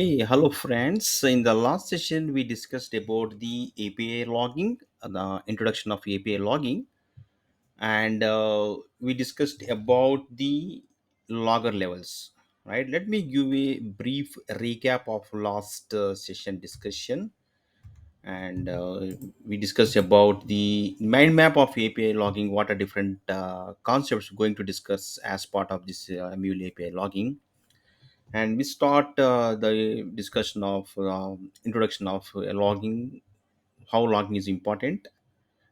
Hey, hello friends. In the last session, we discussed about the API logging, the introduction of API logging, and we discussed about the logger levels. Right. Let me give a brief recap of last session discussion, and we discussed about the mind map of API logging. What are different concepts we're going to discuss as part of this Mule API logging, and we start the discussion of introduction of logging, how logging is important,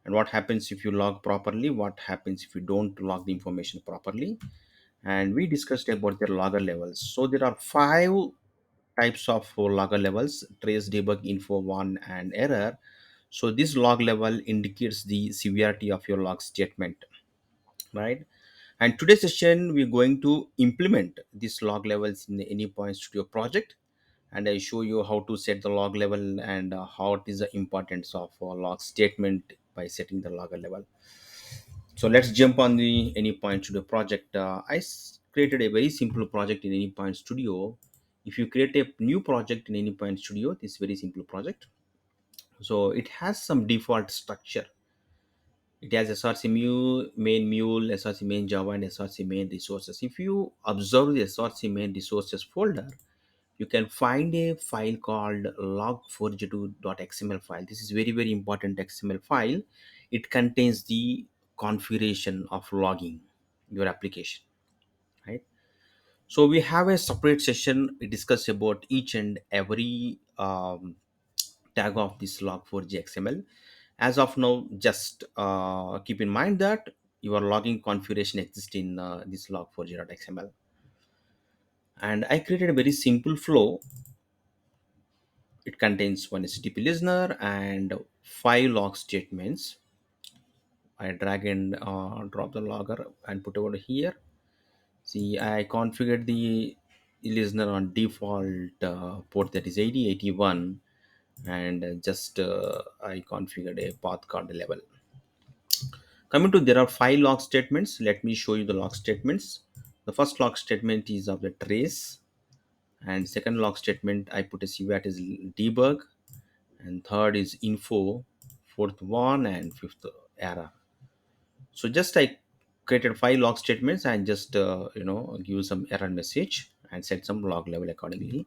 and what happens if you log properly, what happens if you don't log the information properly. And we discussed about the logger levels. So there are five types of logger levels: trace, debug, info, warn, and error. So this log level indicates the severity of your log statement, right? And today's session, we're going to implement these log levels in the Anypoint Studio project, and I show you how to set the log level and how it is the importance of a log statement by setting the logger level. So let's jump on the Anypoint Studio project. Created a very simple project in Anypoint Studio. If you create a new project in Anypoint Studio, this very simple project. So it has some default structure. It has src main mule, src main java, and src main resources. If you observe the src main resources folder, you can find a file called log4j2.xml file. This is very very important XML file. It contains the configuration of logging your application, right? So we have a separate session. We discuss about each and every tag of this log4j XML. As of now, just keep in mind that your logging configuration exists in this log4j.xml. And I created a very simple flow. It contains one HTTP listener and five log statements. I drag and drop the logger and put over here. See, I configured the listener on default port, that is 8081, and just I configured a path card level. Coming to, there are five log statements. Let me show you the log statements. The first log statement is of the trace, and second log statement I put a CVAT is debug, and third is info, fourth one, and fifth error. So just I created five log statements and just give some error message and set some log level accordingly.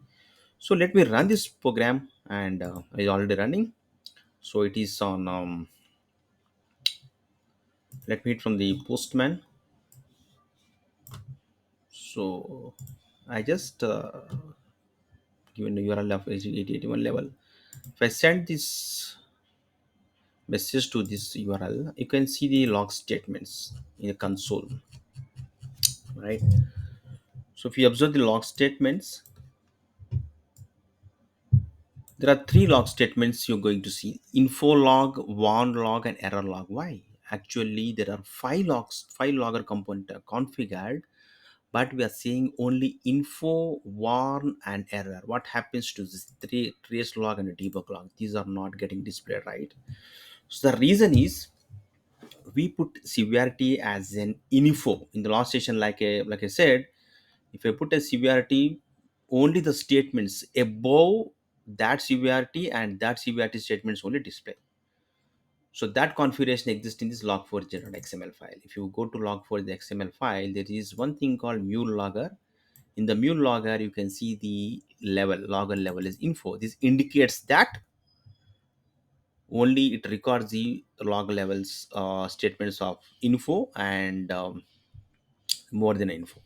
So let me run this program, and it's already running. So it is on let me hit from the postman. So I just given the URL of 8081 level. If I send this message to this URL, you can see the log statements in the console, right? So if you observe the log statements, there are three log statements you're going to see: info log, warn log, and error log. Why? Actually, there are five logs, five logger component configured, but we are seeing only info, warn, and error. What happens to this three trace log and debug log? These are not getting displayed, right? So the reason is we put severity as an info in the last session. Like I said, if I put a severity, only the statements above that severity and that severity statements only display. So that configuration exists in this log4j.xml file. If you go to log4j.xml file, there is one thing called mule logger. In the mule logger, you can see the level, logger level is info. This indicates that only it records the log levels statements of info and more than info,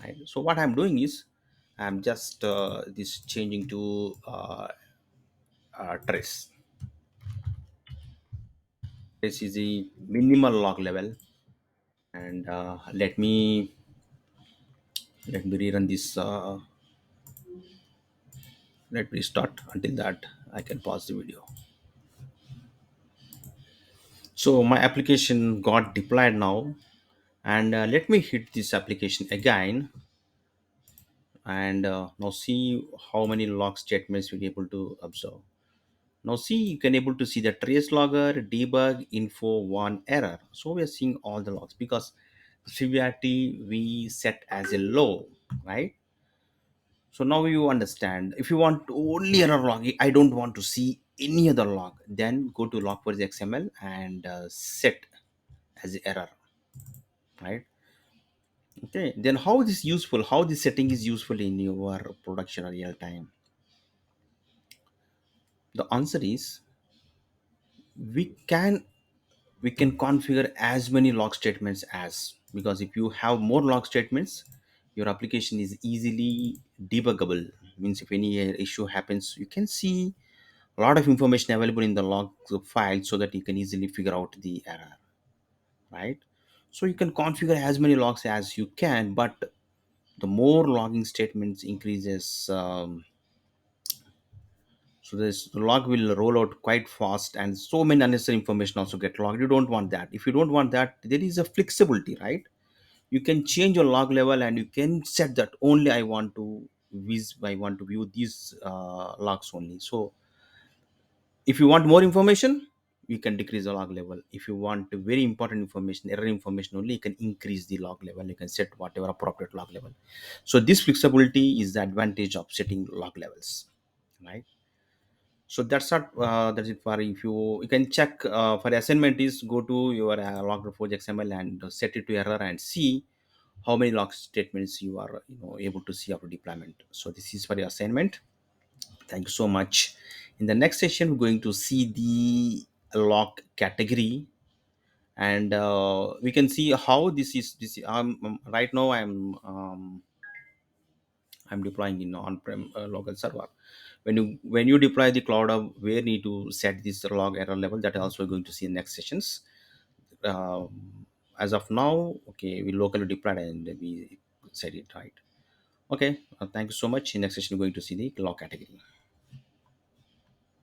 right? So what I'm doing is I'm just this changing to trace. Trace is the minimal log level, and let me rerun this. Let me start. Until that, I can pause the video. So my application got deployed now, and let me hit this application again, and now see how many log statements we're able to observe. Now see, you can able to see the trace logger, debug, info, one, error. So we are seeing all the logs because severity we set as a low, right? So now you understand. If you want only error log, I don't want to see any other log, then go to log4j xml and set as error, right? Okay, then how this useful, how this setting is useful in your production or real time? The answer is, we can we can configure as many log statements as, because if you have more log statements, your application is easily debuggable. Means if any issue happens, you can see a lot of information available in the log file, so that you can easily figure out the error, right? So you can configure as many logs as you can, but the more logging statements increases, so this log will roll out quite fast, and so many unnecessary information also get logged. You don't want that. If you don't want that, there is a flexibility, right? You can change your log level, and you can set that only I want to view these logs only. So if you want more information, you can decrease the log level. If you want very important information, error information only, you can increase the log level. You can set whatever appropriate log level. So this flexibility is the advantage of setting log levels, right? So that's it for, if you can check for assignment is, go to your log4j xml and set it to error and see how many log statements you are able to see after deployment. So this is for your assignment. Thank you so much. In the next session, we're going to see the log category, and we can see how this right now I'm deploying in on-prem local server. When you deploy the cloud hub, where need to set this log error level, that also going to see in next sessions. As of now, okay, we locally deployed and we set it right. Okay, thank you so much. In next session, we're going to see the log category.